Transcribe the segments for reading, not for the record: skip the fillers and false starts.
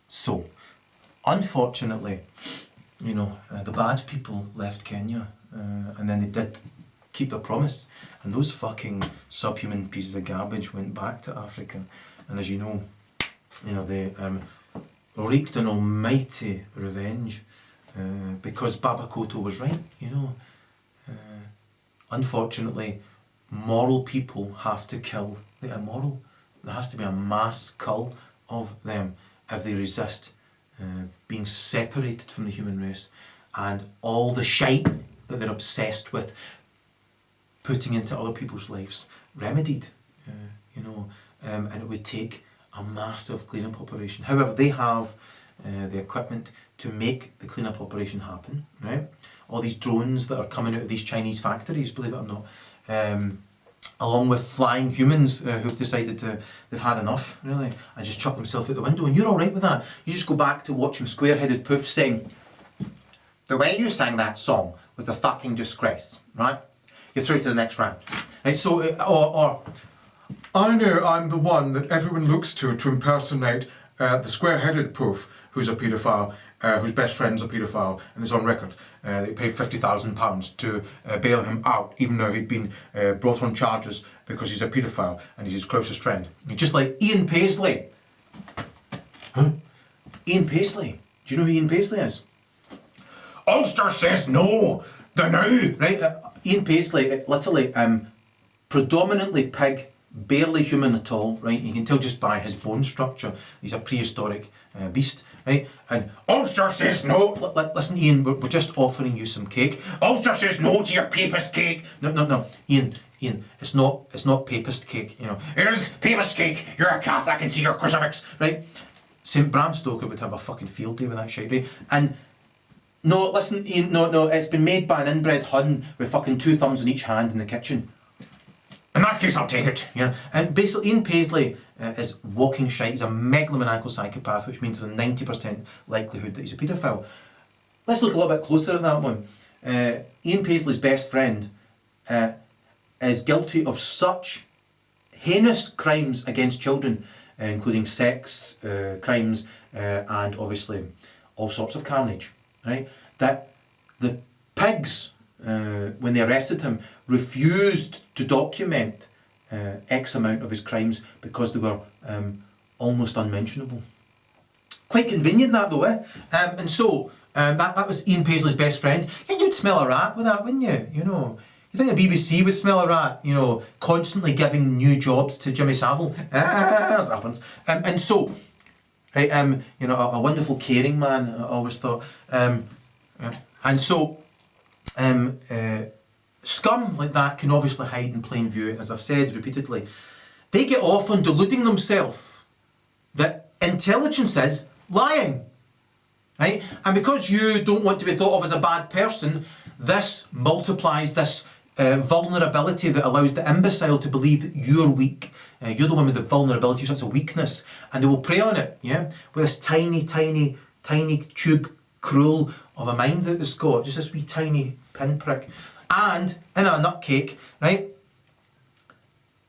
So, unfortunately, you know, the bad people left Kenya, and then they did keep their promise, and those fucking subhuman pieces of garbage went back to Africa, and as you know, they wreaked an almighty revenge, because Baba Koto was right, you know. Unfortunately, moral people have to kill the immoral. There has to be a mass cull of them if they resist being separated from the human race and all the shite that they're obsessed with putting into other people's lives remedied, and it would take a massive cleanup operation. However, they have the equipment to make the cleanup operation happen, right? All these drones that are coming out of these Chinese factories, believe it or not, along with flying humans who've decided they've had enough, really, and just chuck themselves out the window. And you're all right with that. You just go back to watching square-headed poofs saying, the way you sang that song was a fucking disgrace, right? You're through to the next round. Right, so, or I know I'm the one that everyone looks to impersonate the square-headed poof who's a paedophile, whose best friend's a paedophile, and is on record. They paid £50,000 to bail him out, even though he'd been brought on charges because he's a paedophile and he's his closest friend. Just like Ian Paisley. Huh? Ian Paisley. Do you know who Ian Paisley is? Ulster says no, the now. Right? Ian Paisley, literally, predominantly pig, barely human at all, right? You can tell just by his bone structure, he's a prehistoric beast, right? And Ulster says no. Listen, Ian, we're just offering you some cake. Ulster says no to your papist cake. No, Ian, it's not papist cake, you know. It is papist cake. You're a Catholic, I can see your crucifix, right? St. Bram Stoker would have a fucking field day with that shit, right? And no, listen, Ian, no, it's been made by an inbred Hun with fucking 2 thumbs in each hand in the kitchen. In that case, I'll take it. You know, and basically, Ian Paisley is walking shite. He's a megalomaniacal psychopath, which means there's a 90% likelihood that he's a paedophile. Let's look a little bit closer at that one. Ian Paisley's best friend is guilty of such heinous crimes against children, including sex crimes and obviously all sorts of carnage, right? That the pigs, when they arrested him, refused to document X amount of his crimes because they were almost unmentionable. Quite convenient that though, eh? And so, that was Ian Paisley's best friend. Yeah, you'd smell a rat with that, wouldn't you? You know, you think the BBC would smell a rat, you know, constantly giving new jobs to Jimmy Savile? As happens. And so, right, a wonderful caring man, I always thought. And so, scum like that can obviously hide in plain view, as I've said repeatedly. They get off on deluding themselves that intelligence is lying, right? And because you don't want to be thought of as a bad person, this multiplies this vulnerability that allows the imbecile to believe that you're weak. You're the one with the vulnerability, so it's a weakness, and they will prey on it, yeah? With this tiny tube cruel of a mind that it's got, just this wee tiny pinprick. And in a nutcake, right,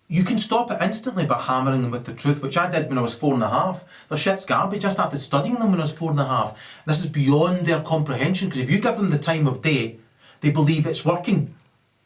you can stop it instantly by hammering them with the truth, which I did when I was 4.5. Their shit's garbage. I started studying them when I was 4.5. This is beyond their comprehension, because if you give them the time of day, they believe it's working.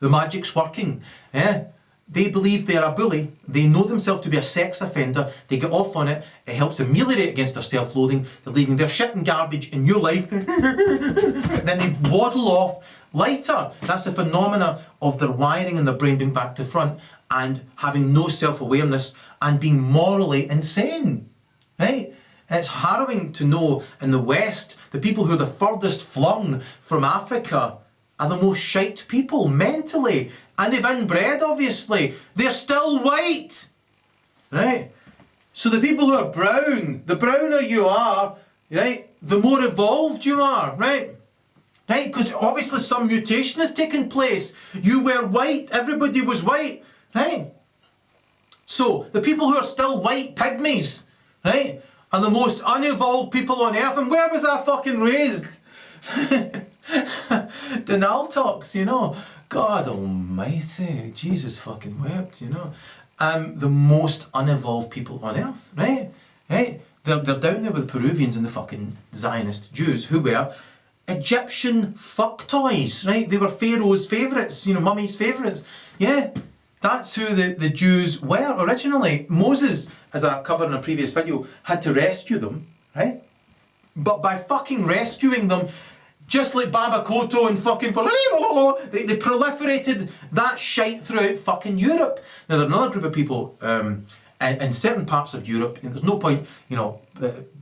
The magic's working. Yeah? They believe they're a bully. They know themselves to be a sex offender. They get off on it. It helps ameliorate against their self-loathing. They're leaving their shit and garbage in your life. Then they waddle off lighter. That's the phenomena of their wiring in their brain being back to front and having no self-awareness and being morally insane, right? And it's harrowing to know in the West, the people who are the furthest flung from Africa are the most shite people mentally, and they've inbred, obviously. They're still white, right? So the people who are brown, the browner you are, right, the more evolved you are, right? Right, because obviously some mutation has taken place. You were white, everybody was white, right? So the people who are still white pygmies, right, are the most unevolved people on earth. And where was I fucking raised? Denal talks, you know. God almighty, Jesus fucking wept, you know. The most unevolved people on earth, right? Right? They're down there with the Peruvians and the fucking Zionist Jews, who were Egyptian fuck toys, right? They were Pharaoh's favourites, you know, mummy's favourites. Yeah, that's who the Jews were originally. Moses, as I covered in a previous video, had to rescue them, right? But by fucking rescuing them, just like Baba Koto and fucking... They proliferated that shite throughout fucking Europe. Now, there's another group of people in certain parts of Europe, and there's no point, you know,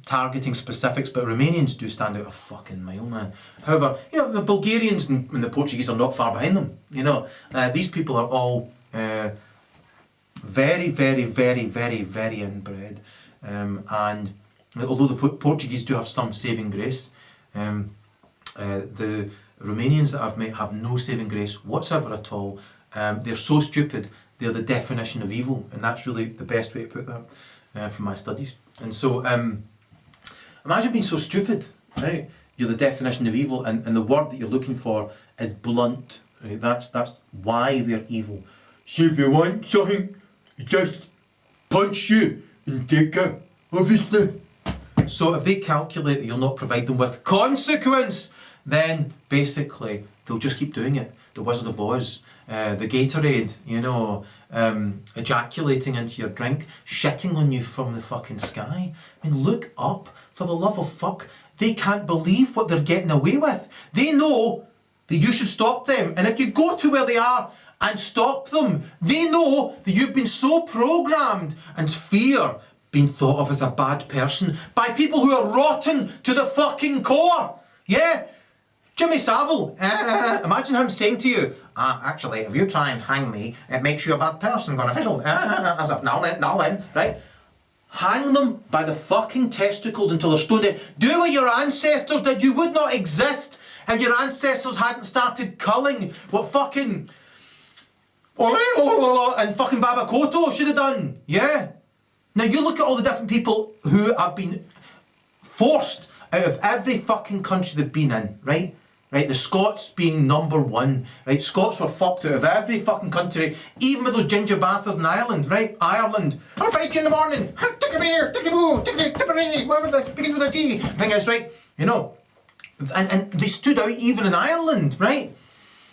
targeting specifics, but Romanians do stand out a fucking mile, man. However, you know, the Bulgarians and the Portuguese are not far behind them, you know. These people are all very, very, very, very, very inbred. And although the Portuguese do have some saving grace, the Romanians that I've met have no saving grace whatsoever at all. They're so stupid, they're the definition of evil, and that's really the best way to put that from my studies. And so, imagine being so stupid, right? You're the definition of evil, and the word that you're looking for is blunt, right? That's why they're evil. So if you want something, you just punch you and take it, obviously. So if they calculate that you'll not provide them with consequence, then basically they'll just keep doing it. The Wizard of Oz, the Gatorade, you know, ejaculating into your drink, shitting on you from the fucking sky. I mean, look up, for the love of fuck. They can't believe what they're getting away with. They know that you should stop them. And if you go to where they are and stop them, they know that you've been so programmed and fear being thought of as a bad person by people who are rotten to the fucking core. Yeah? Jimmy Savile, imagine him saying to you, actually, if you try and hang me, it makes you a bad person, gone official. As a, now then, right? Hang them by the fucking testicles until they're stoned dead. Do what your ancestors did. You would not exist if your ancestors hadn't started culling what fucking... and fucking Baba Koto should have done. Yeah? Now you look at all the different people who have been forced out of every fucking country they've been in, right? Right, the Scots being number one, right? Scots were fucked out of every fucking country, even with those ginger bastards in Ireland, right? Ireland. I'll fight you in the morning. Take a beer, take a boo, take a tipperary, whatever that begins with a T. Thing is, right, you know, and they stood out even in Ireland, right?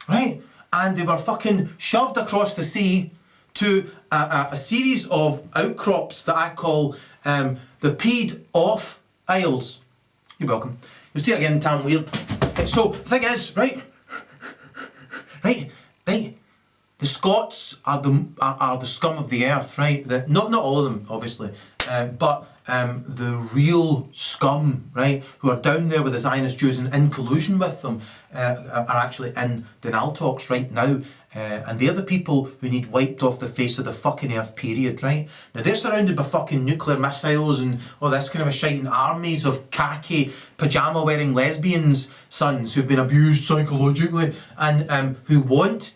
Right? And they were fucking shoved across the sea to a series of outcrops that I call the paedophile-borne. You're welcome. You'll see it again, damn weird. So, the thing is, right, the Scots are the scum of the earth, right? Not all of them, obviously, but the real scum, right, who are down there with the Zionist Jews and in collusion with them, are actually in denial talks right now. And they're the people who need wiped off the face of the fucking earth, period, right? Now they're surrounded by fucking nuclear missiles and all this kind of a shite, and armies of khaki, pyjama wearing lesbians sons who've been abused psychologically and who want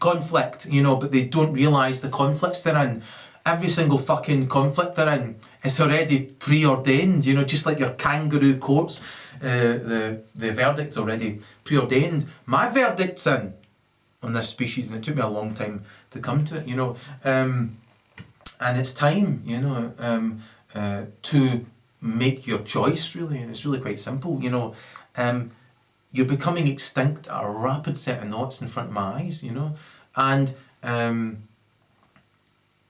conflict, you know, but they don't realise the conflicts they're in. Every single fucking conflict they're in is already preordained, you know, just like your kangaroo courts, the verdict's already preordained. My verdict's in on this species, and it took me a long time to come to it, you know, and it's time, you know, to make your choice, really, and it's really quite simple, you know. You're becoming extinct at a rapid set of knots in front of my eyes, you know, and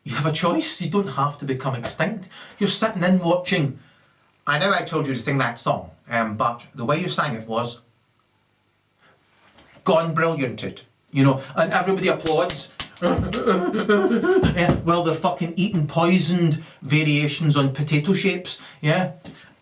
you have a choice. You don't have to become extinct. You're sitting in watching. I know I told you to sing that song, but the way you sang it was gone brillianted, you know, and everybody applauds. Yeah, well, they're fucking eating poisoned variations on potato shapes, yeah,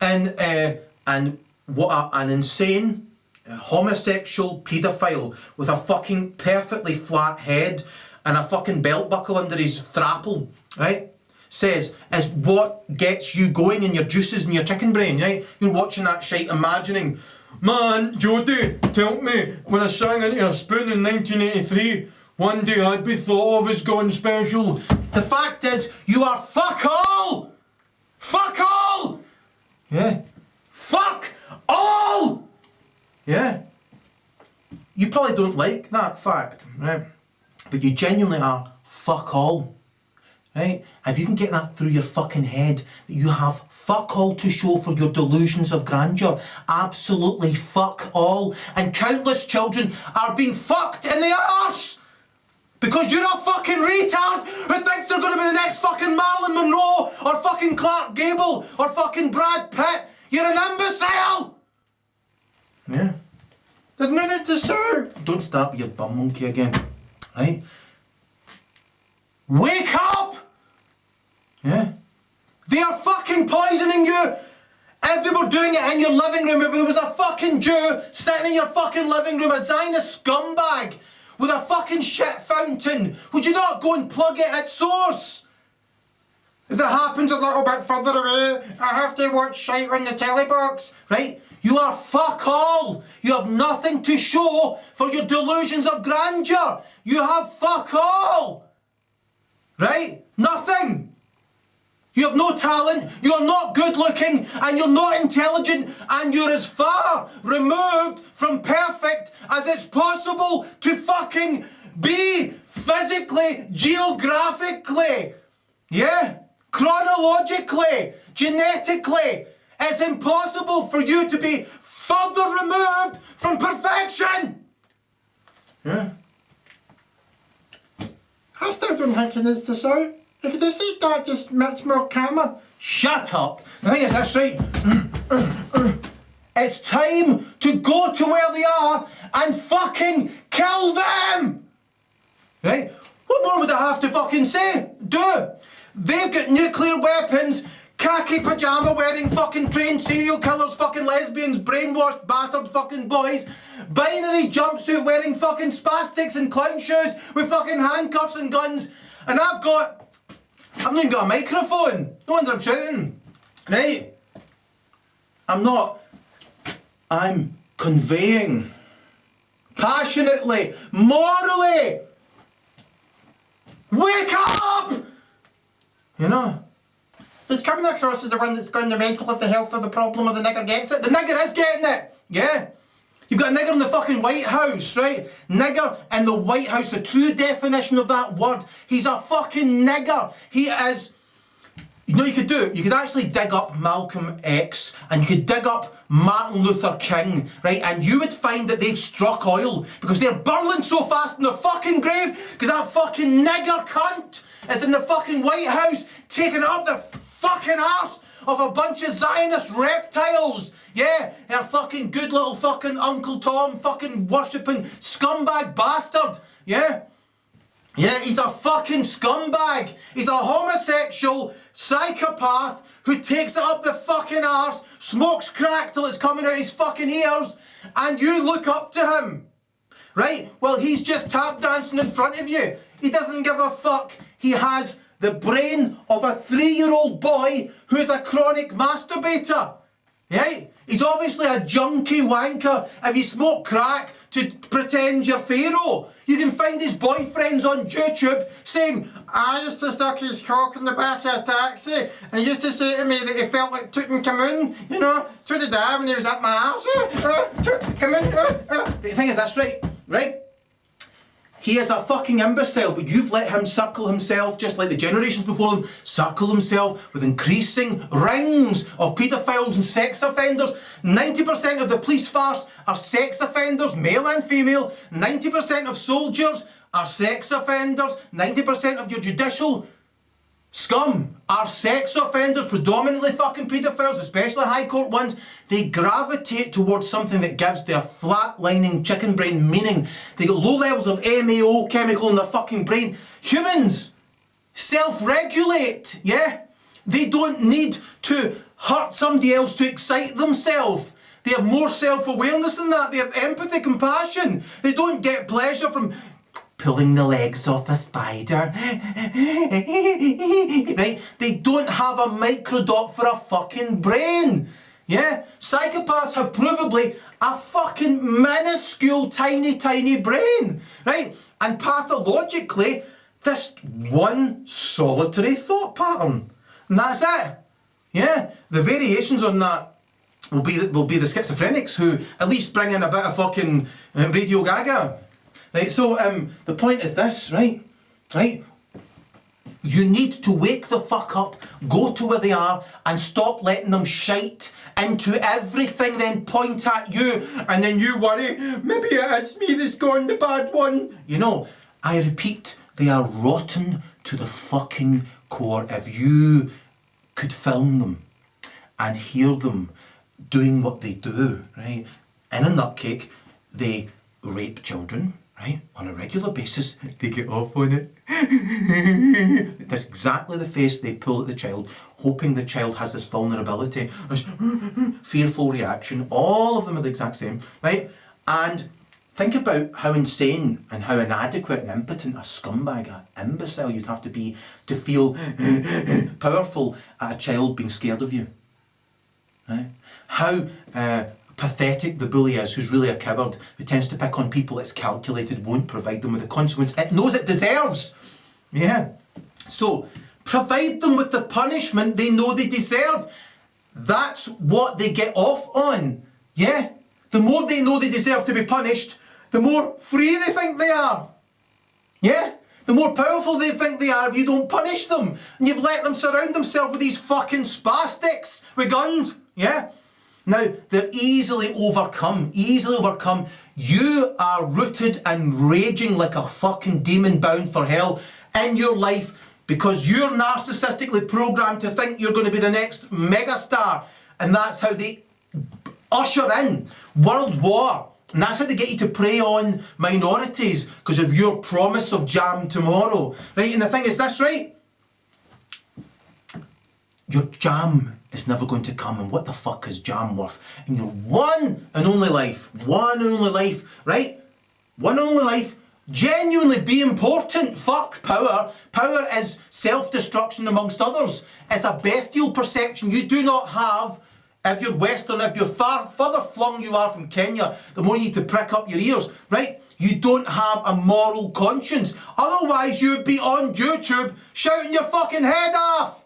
and what an insane homosexual paedophile with a fucking perfectly flat head and a fucking belt buckle under his thrapple, right, says is what gets you going in your juices and your chicken brain, right? You're watching that shite imagining, man, Jody, tell me, when I sang into a spoon in 1983, one day I'd be thought of as gone special. The fact is, you are fuck all! Fuck all! Yeah. Fuck all! Yeah. You probably don't like that fact, right? But you genuinely are fuck all. right? If you can get that through your fucking head, that you have fuck all to show for your delusions of grandeur, absolutely fuck all, and countless children are being fucked in the arse because you're a fucking retard who thinks they're going to be the next fucking Marilyn Monroe or fucking Clark Gable or fucking Brad Pitt. You're an imbecile! Yeah. There's no need to shout. Don't start with your bum monkey again, right? Wake up! Yeah? They are fucking poisoning you! If they were doing it in your living room, if there was a fucking Jew sitting in your fucking living room, a Zionist scumbag with a fucking shit fountain, would you not go and plug it at source? If it happens a little bit further away, I have to watch shite on the telly box, right? You are fuck all. You have nothing to show for your delusions of grandeur. You have fuck all. Right? Nothing. You have no talent, you're not good looking, and you're not intelligent, and you're as far removed from perfect as it's possible to fucking be physically, geographically, yeah? Chronologically, genetically. It's impossible for you to be further removed from perfection. Yeah? I still don't think it is to show. You could see that just much more calmer. Shut up! The thing is, that's right. It's time to go to where they are and fucking kill them! Right? What more would I have to fucking say? Do? They've got nuclear weapons, khaki pajama wearing fucking trained serial killers, fucking lesbians, brainwashed, battered fucking boys, binary jumpsuit wearing fucking spastics and clown shoes with fucking handcuffs and guns, and I've not even got a microphone. No wonder I'm shouting. Right? I'm conveying passionately, morally. Wake up! You know? He's coming across as the one that's going to mental if the health of the problem or the nigger gets it. The nigger is getting it, yeah? You've got a nigger in the fucking White House, right? Nigger in the White House, the true definition of that word. He's a fucking nigger. He is... You know what you could do? You could actually dig up Malcolm X and you could dig up Martin Luther King, right? And you would find that they've struck oil because they're burling so fast in their fucking grave because that fucking nigger cunt is in the fucking White House taking up the fucking arse of a bunch of Zionist reptiles. Yeah, her fucking good little fucking Uncle Tom fucking worshipping scumbag bastard. Yeah? Yeah, he's a fucking scumbag. He's a homosexual psychopath who takes it up the fucking arse, smokes crack till it's coming out his fucking ears, and you look up to him. Right? Well, he's just tap dancing in front of you. He doesn't give a fuck. He has the brain of a 3-year-old boy who's a chronic masturbator. Right? He's obviously a junkie wanker. If you smoke crack to pretend you're Pharaoh, you can find his boyfriends on Jewtube saying, I used to suck his cock in the back of a taxi, and he used to say to me that he felt like Tutankhamun, you know, so did I when he was up my arse. Tutankhamun. The thing is, that's right, right? He is a fucking imbecile, but you've let him circle himself, just like the generations before him, circle himself with increasing rings of paedophiles and sex offenders. 90% of the police farce are sex offenders, male and female. 90% of soldiers are sex offenders. 90% of your judicial scum are sex offenders, predominantly fucking paedophiles, especially high court ones. They gravitate towards something that gives their flatlining chicken brain meaning. They got low levels of MAO chemical in their fucking brain. Humans self-regulate, yeah? They don't need to hurt somebody else to excite themselves. They have more self-awareness than that. They have empathy, compassion. They don't get pleasure from pulling the legs off a spider. Right? They don't have a microdot for a fucking brain. Yeah? Psychopaths have provably a fucking minuscule, tiny brain. Right? And pathologically, this one solitary thought pattern. And that's it. Yeah? The variations on that will be the schizophrenics who at least bring in a bit of fucking Radio Gaga. Right, so the point is this, right? Right? You need to wake the fuck up, go to where they are, and stop letting them shite into everything, then point at you, and then you worry, maybe it's me that's gone the bad one. You know, I repeat, they are rotten to the fucking core. If you could film them and hear them doing what they do, right? In a nutcake, they rape children, right? On a regular basis, they get off on it. That's exactly the face they pull at the child, hoping the child has this vulnerability, this fearful reaction. All of them are the exact same, right? And think about how insane and how inadequate and impotent a scumbag, an imbecile you'd have to be to feel powerful at a child being scared of you. Right? How pathetic the bully is, who's really a coward, who tends to pick on people it's calculated won't provide them with the consequence it knows it deserves. Yeah. So, provide them with the punishment they know they deserve. That's what they get off on. Yeah? The more they know they deserve to be punished, the more free they think they are. Yeah? The more powerful they think they are if you don't punish them. And you've let them surround themselves with these fucking spastics with guns. Yeah? Now, they're easily overcome. Easily overcome. You are rooted and raging like a fucking demon bound for hell in your life because you're narcissistically programmed to think you're going to be the next megastar. And that's how they usher in world war. And that's how they get you to prey on minorities because of your promise of jam tomorrow. Right? And the thing is this, right? Your jam is never going to come, and what the fuck is jam worth? In your one and only life, right? One and only life, genuinely be important. Fuck power. Power is self-destruction amongst others. It's a bestial perception you do not have if you're Western, if you're further flung you are from Kenya, the more you need to prick up your ears, right? You don't have a moral conscience. Otherwise you'd be on Jewtube shouting your fucking head off.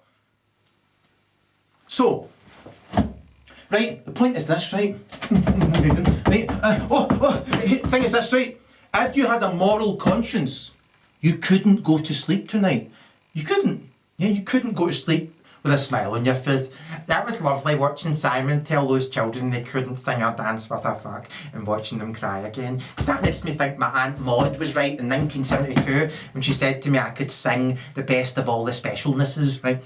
So, right, the point is this, right? Right? Thing is this, right? If you had a moral conscience, you couldn't go to sleep tonight. You couldn't. Yeah, you couldn't go to sleep with a smile on your face. That was lovely watching Simon tell those children they couldn't sing or dance with a fuck and watching them cry again. That makes me think my Aunt Maud was right in 1972 when she said to me I could sing the best of all the specialnesses, right?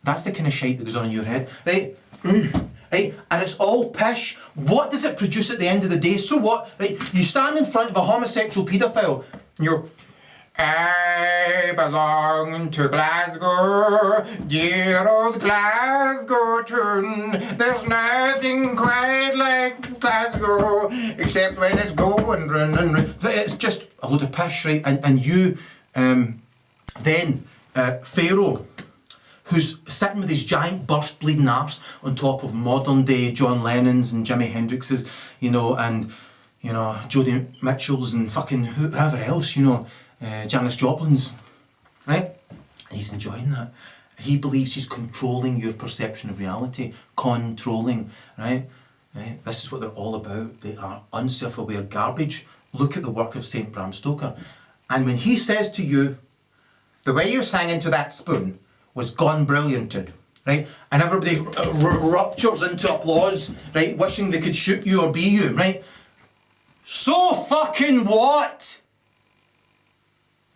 That's the kind of shite that goes on in your head, right? Right? And it's all pish. What does it produce at the end of the day? So what? Right? You stand in front of a homosexual paedophile and you're, I belong to Glasgow, dear old Glasgow town. There's nothing quite like Glasgow, except when it's going running. It's just a load of pish, right? And you, then, Pharaoh, who's sitting with his giant burst bleeding arse on top of modern day John Lennon's and Jimi Hendrix's, you know, and, you know, Jodi Mitchell's and fucking whoever else, you know, Janis Joplin's, right? And he's enjoying that. He believes he's controlling your perception of reality. Controlling, right? Right? This is what they're all about. They are unself-aware garbage. Look at the work of St. Bram Stoker. And when he says to you, the way you sang into that spoon was gone brillianted, right? And everybody ruptures into applause, right? Wishing they could shoot you or be you, right? So fucking what?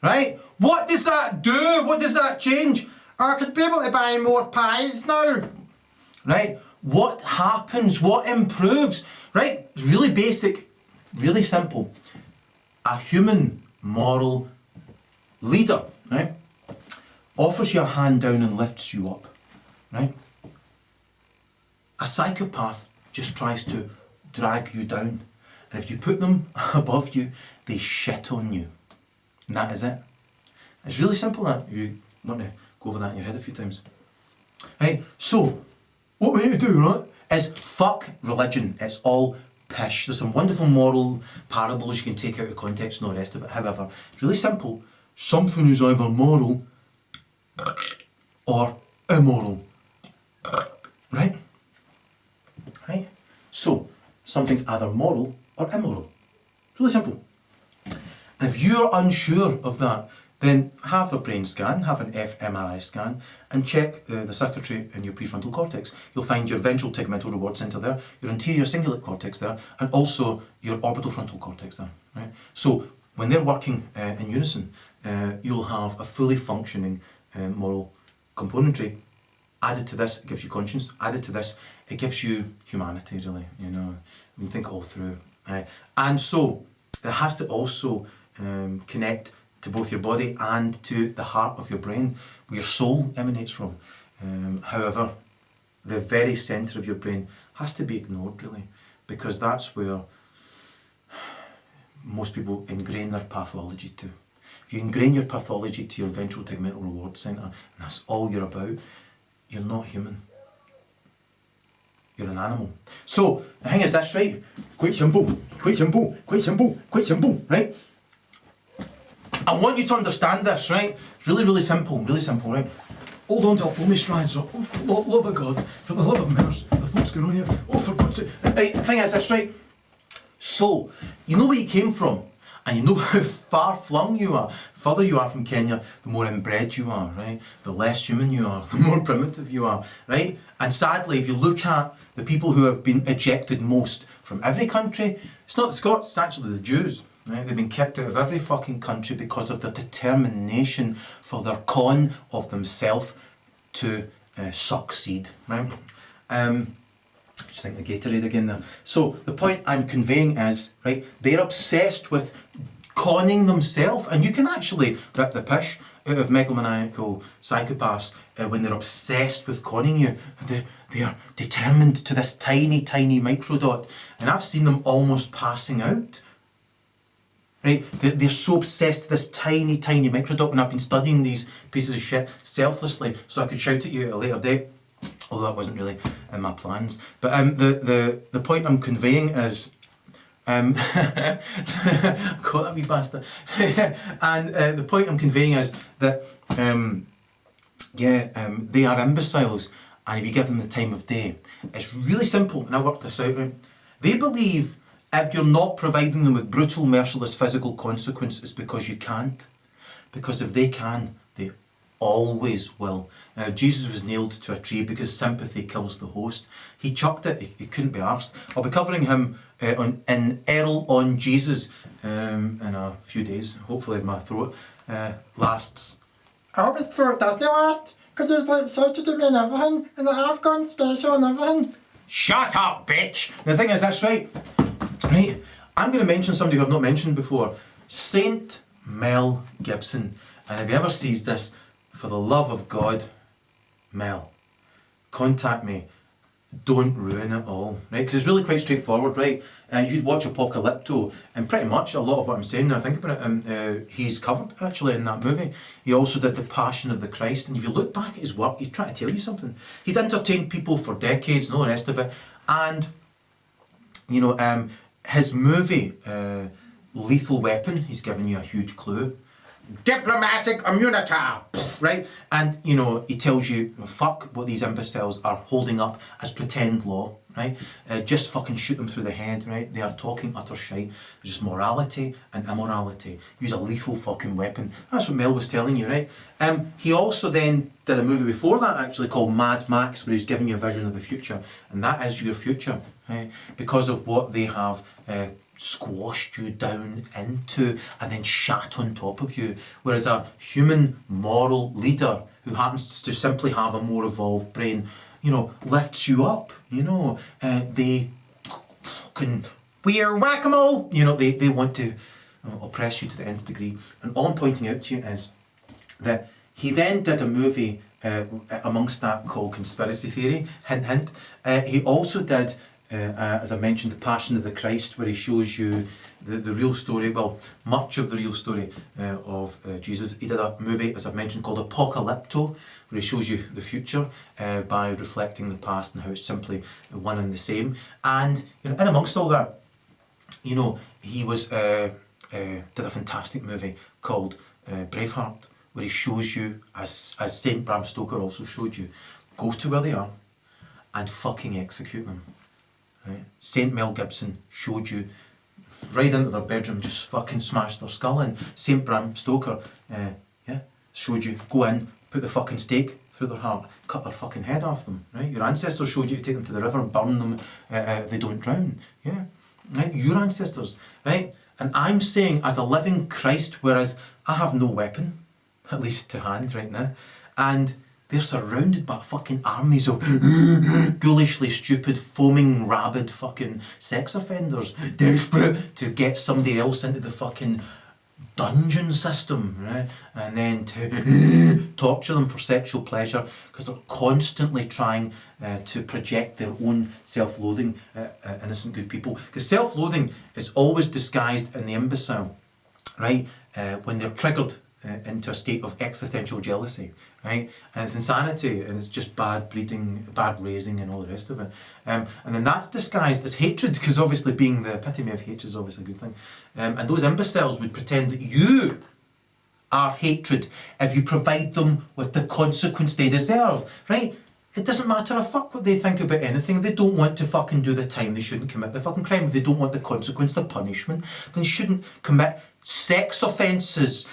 Right? What does that do? What does that change? I could be able to buy more pies now. Right? What happens? What improves? Right? It's really basic, really simple. A human moral leader, right, offers you a hand down and lifts you up, right? A psychopath just tries to drag you down. And if you put them above you, they shit on you. And that is it. It's really simple, that. You want to go over that in your head a few times. Right? So, what we need to do, right, is fuck religion. It's all pish. There's some wonderful moral parables you can take out of context and all the rest of it. However, it's really simple. Something is either moral or immoral. Right? Right? So, something's either moral or immoral. It's really simple. And if you're unsure of that, then have a brain scan, have an fMRI scan, and check the circuitry in your prefrontal cortex. You'll find your ventral tegmental reward center there, your anterior cingulate cortex there, and also your orbital frontal cortex there. Right? So when they're working in unison, you'll have a fully functioning moral componentry. Added to this, it gives you conscience. Added to this, it gives you humanity, really. You know, you think it all through. And so it has to also connect to both your body and to the heart of your brain, where your soul emanates from. However, the very centre of your brain has to be ignored, really, because that's where most people ingrain their pathology to. If you ingrain your pathology to your ventral tegmental reward centre, and that's all you're about, you're not human. You're an animal. So, the thing is this, right? Quite simple, right? I want you to understand this, right? It's really simple, right? Hold on to it, pull me strides up. Oh, for the love of God, for the love of mercy, the folks going on here. Oh, for God's sake. Right, the thing is this, right? So, you know where you came from, and you know how far flung you are. The further you are from Kenya, the more inbred you are, right? The less human you are, the more primitive you are, right? And sadly, if you look at the people who have been ejected most from every country, it's not the Scots, it's actually the Jews. Right? They've been kicked out of every fucking country because of their determination for their con of themselves to succeed. Right? Just think of Gatorade again there. So the point I'm conveying is, right, they're obsessed with conning themselves, and you can actually rip the pish out of megalomaniacal psychopaths when they're obsessed with conning you. They are determined to this tiny microdot, and I've seen them almost passing out. Right? They're so obsessed with this tiny microdot, and I've been studying these pieces of shit selflessly so I could shout at you at a later date, although that wasn't really in my plans. But the point I'm conveying is, caught that wee bastard. And the point I'm conveying is that, they are imbeciles, and if you give them the time of day, it's really simple, and I worked this out, right? They believe if you're not providing them with brutal, merciless physical consequences, because you can't. Because if they can, they always will. Jesus was nailed to a tree because sympathy kills the host. He chucked it, he couldn't be arsed. I'll be covering him in Erol On Jesus in a few days. Hopefully my throat lasts. I hope his throat doesn't last, because he's like shouted at me and everything, and I have gone special and everything. Shut up, bitch! The thing is this, right? Right, I'm going to mention somebody who I've not mentioned before, Saint Mel Gibson. And if he ever sees this, for the love of God, Mel, contact me. Don't ruin it all, right? Because it's really quite straightforward, right? You could watch Apocalypto, and pretty much a lot of what I'm saying now, think about it, he's covered actually in that movie. He also did The Passion of the Christ, and if you look back at his work, he's trying to tell you something. He's entertained people for decades and all the rest of it, and, you know, his movie, Lethal Weapon, he's given you a huge clue. Diplomatic immunity, right? And, you know, he tells you, fuck what these imbeciles are holding up as pretend law, right? Just fucking shoot them through the head, right? They are talking utter shite. There's just morality and immorality. Use a lethal fucking weapon. That's what Mel was telling you, right? He also then did a movie before that actually called Mad Max, where he's giving you a vision of the future. And that is your future, right? Because of what they have squashed you down into and then shat on top of you. Whereas a human moral leader who happens to simply have a more evolved brain, you know, lifts you up, you know, they can wear whack-a-mole, you know, they want to oppress you to the nth degree. And all I'm pointing out to you is that he then did a movie amongst that called Conspiracy Theory, hint hint. He also did as I mentioned, The Passion of the Christ, where he shows you the real story, well, much of the real story of Jesus. He did a movie, as I've mentioned, called Apocalypto, where he shows you the future by reflecting the past and how it's simply one and the same. And, you know, in amongst all that, you know, he was did a fantastic movie called Braveheart, where he shows you, as St. Bram Stoker also showed you, go to where they are and fucking execute them. Right? St. Mel Gibson showed you right into their bedroom, just fucking smash their skull in. St. Bram Stoker showed you go in, put the fucking stake through their heart, cut their fucking head off them, right? Your ancestors showed you to take them to the river, burn them, they don't drown, yeah? Right? Your ancestors, right? And I'm saying as a living Christ, whereas I have no weapon, at least to hand right now, and they're surrounded by fucking armies of ghoulishly stupid, foaming, rabid fucking sex offenders, desperate to get somebody else into the fucking dungeon system, right? And then to torture them for sexual pleasure because they're constantly trying to project their own self-loathing at innocent good people. Because self-loathing is always disguised in the imbecile, right? When they're triggered into a state of existential jealousy, right? And it's insanity, and it's just bad breeding, bad raising, and all the rest of it. And then that's disguised as hatred, because obviously being the epitome of hatred is obviously a good thing. And those imbeciles would pretend that you are hatred if you provide them with the consequence they deserve, right? It doesn't matter a fuck what they think about anything. If they don't want to fucking do the time, they shouldn't commit the fucking crime. If they don't want the consequence, the punishment, then they shouldn't commit sex offences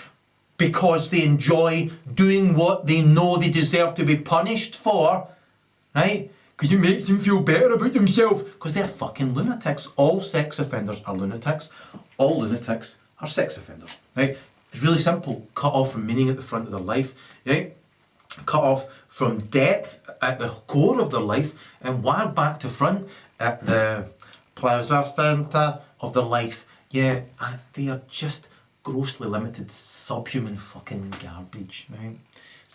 because they enjoy doing what they know they deserve to be punished for, right? Because it makes them feel better about themselves. Because they're fucking lunatics. All sex offenders are lunatics. All lunatics are sex offenders, right? It's really simple. Cut off from meaning at the front of their life, right? Cut off from depth at the core of their life and wired back to front at the pleasure centre of their life. Yeah, and they are just grossly limited, subhuman fucking garbage, right?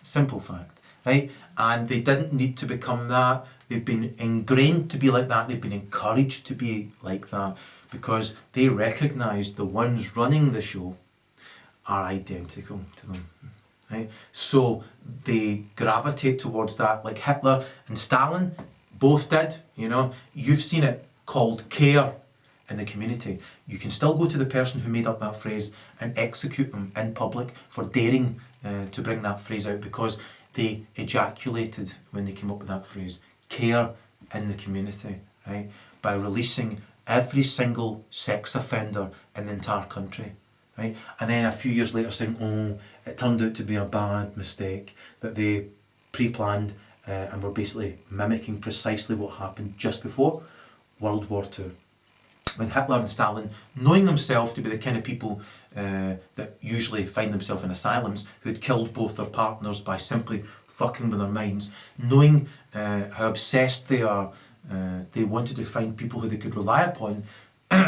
Simple fact, right? And they didn't need to become that. They've been ingrained to be like that. They've been encouraged to be like that because they recognise the ones running the show are identical to them, right? So they gravitate towards that, like Hitler and Stalin both did, you know. You've seen it called care in the community. You can still go to the person who made up that phrase and execute them in public for daring to bring that phrase out because they ejaculated when they came up with that phrase. Care in the community, right? By releasing every single sex offender in the entire country, right? And then a few years later saying, oh, it turned out to be a bad mistake, that they pre-planned and were basically mimicking precisely what happened just before World War II. When Hitler and Stalin, knowing themselves to be the kind of people that usually find themselves in asylums, who'd killed both their partners by simply fucking with their minds, knowing how obsessed they are, they wanted to find people who they could rely upon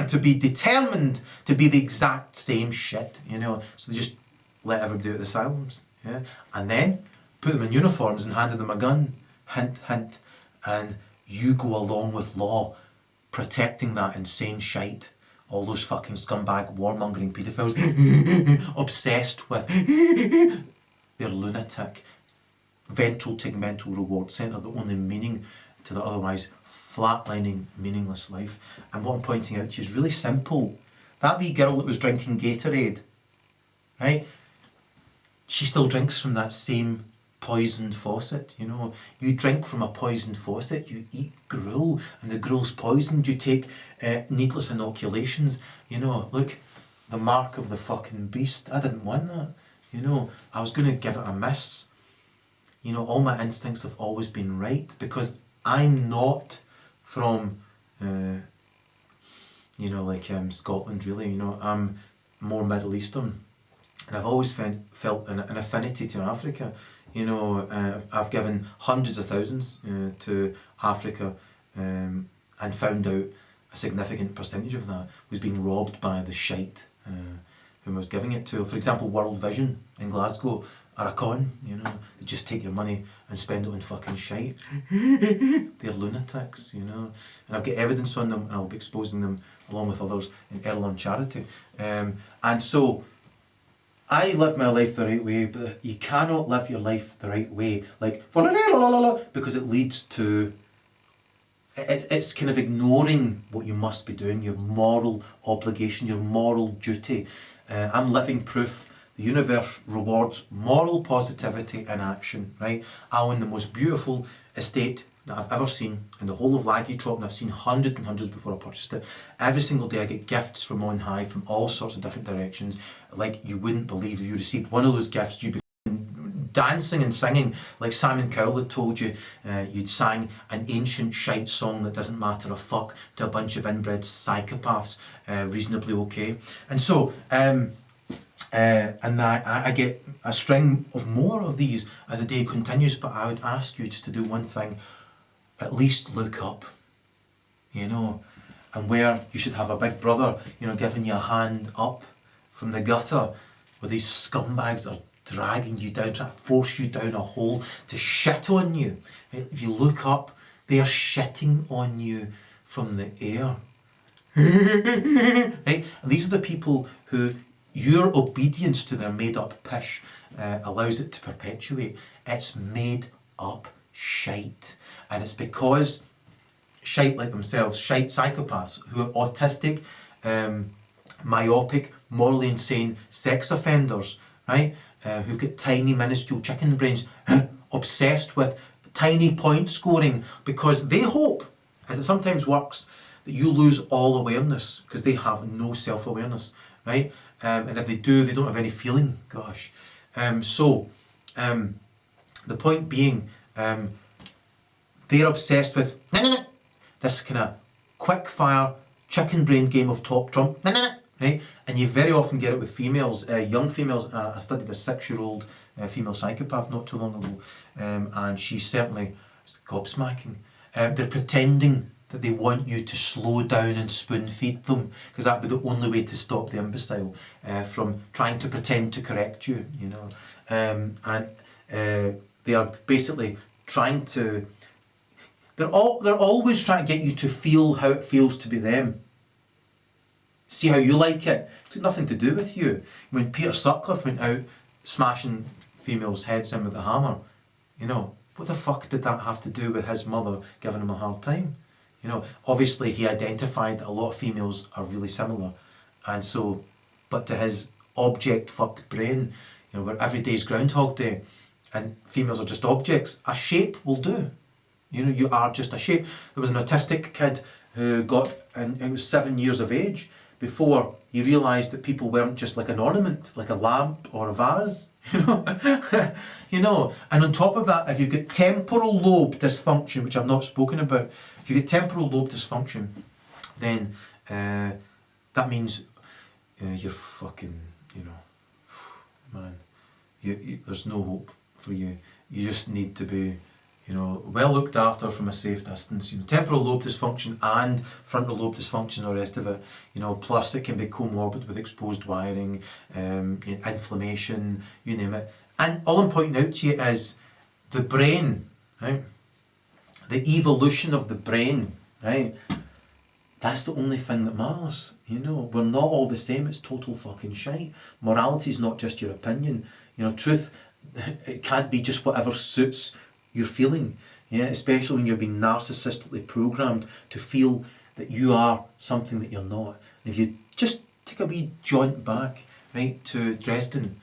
to be determined to be the exact same shit, you know. So they just let everybody out of the asylums, yeah, and then put them in uniforms and handed them a gun, hint, hint, and you go along with law, protecting that insane shite, all those fucking scumbag warmongering paedophiles, obsessed with their lunatic ventral tegmental reward centre, the only meaning to their otherwise flatlining, meaningless life. And what I'm pointing out to you is really simple. That wee girl that was drinking Gatorade, right? She still drinks from that same poisoned faucet, you know. You drink from a poisoned faucet, you eat gruel, and the gruel's poisoned, you take needless inoculations, you know. Look, the mark of the fucking beast. I didn't want that, you know. I was going to give it a miss. You know, all my instincts have always been right, because I'm not from, you know, like Scotland, really, you know. I'm more Middle Eastern, and I've always felt an affinity to Africa. You know, I've given hundreds of thousands to Africa and found out a significant percentage of that was being robbed by the shite whom I was giving it to. For example, World Vision in Glasgow are a con, you know. They just take your money and spend it on fucking shite. They're lunatics, you know. And I've got evidence on them, and I'll be exposing them along with others in Erol On Charity. And so I live my life the right way, but you cannot live your life the right way, like, because it leads to, it's kind of ignoring what you must be doing, your moral obligation, your moral duty. I'm living proof. The universe rewards moral positivity in action, right? I own the most beautiful estate that I've ever seen in the whole of Laggytrop, and I've seen hundreds and hundreds before I purchased it. Every single day I get gifts from on high from all sorts of different directions, like you wouldn't believe. If you received one of those gifts, you'd be dancing and singing like Simon Cowell had told you. You'd sang an ancient shite song that doesn't matter a fuck to a bunch of inbred psychopaths, reasonably okay. And so, and I get a string of more of these as the day continues, but I would ask you just to do one thing, at least look up, you know, and where you should have a big brother, you know, giving you a hand up from the gutter, where these scumbags are dragging you down, trying to force you down a hole to shit on you. Right? If you look up, they are shitting on you from the air. Right? And these are the people who your obedience to their made-up pish allows it to perpetuate. It's made up shite. And it's because shite like themselves, shite psychopaths who are autistic, myopic, morally insane sex offenders, right? Who've got tiny, minuscule chicken brains, obsessed with tiny point scoring because they hope, as it sometimes works, that you lose all awareness because they have no self-awareness, right? And if they do, they don't have any feeling, gosh. So, the point being, they're obsessed with, this kind of quick-fire, chicken brain game of top trump, right? And you very often get it with females, young females. I studied a 6-year-old female psychopath not too long ago, and she certainly was gobsmacking. They're pretending that they want you to slow down and spoon feed them, because that would be the only way to stop the imbecile from trying to pretend to correct you, you know. And they are basically trying to, they're always trying to get you to feel how it feels to be them. See how you like it. It's got nothing to do with you. When Peter Sutcliffe went out smashing females' heads in with a hammer, you know, what the fuck did that have to do with his mother giving him a hard time? You know, obviously he identified that a lot of females are really similar, and so, but to his object-fucked brain, you know, where every day is Groundhog Day, and females are just objects, a shape will do. You know, you are just a shape. There was an autistic kid who got, and it was 7 years of age, before he realised that people weren't just like an ornament, like a lamp or a vase, you know. You know, and on top of that, if you've got temporal lobe dysfunction, which I've not spoken about, if you get temporal lobe dysfunction, then that means you're fucking, you know, man, there's no hope for you. You just need to be, you know, well looked after from a safe distance. You know, temporal lobe dysfunction and frontal lobe dysfunction, or the rest of it. You know, plus it can be comorbid with exposed wiring, inflammation, you name it. And all I'm pointing out to you is the brain, right? The evolution of the brain, right? That's the only thing that matters. You know, we're not all the same. It's total fucking shite. Morality is not just your opinion. You know, truth, it can't be just whatever suits your feeling, yeah, especially when you're being narcissistically programmed to feel that you are something that you're not. If you just take a wee jaunt back, right, to Dresden,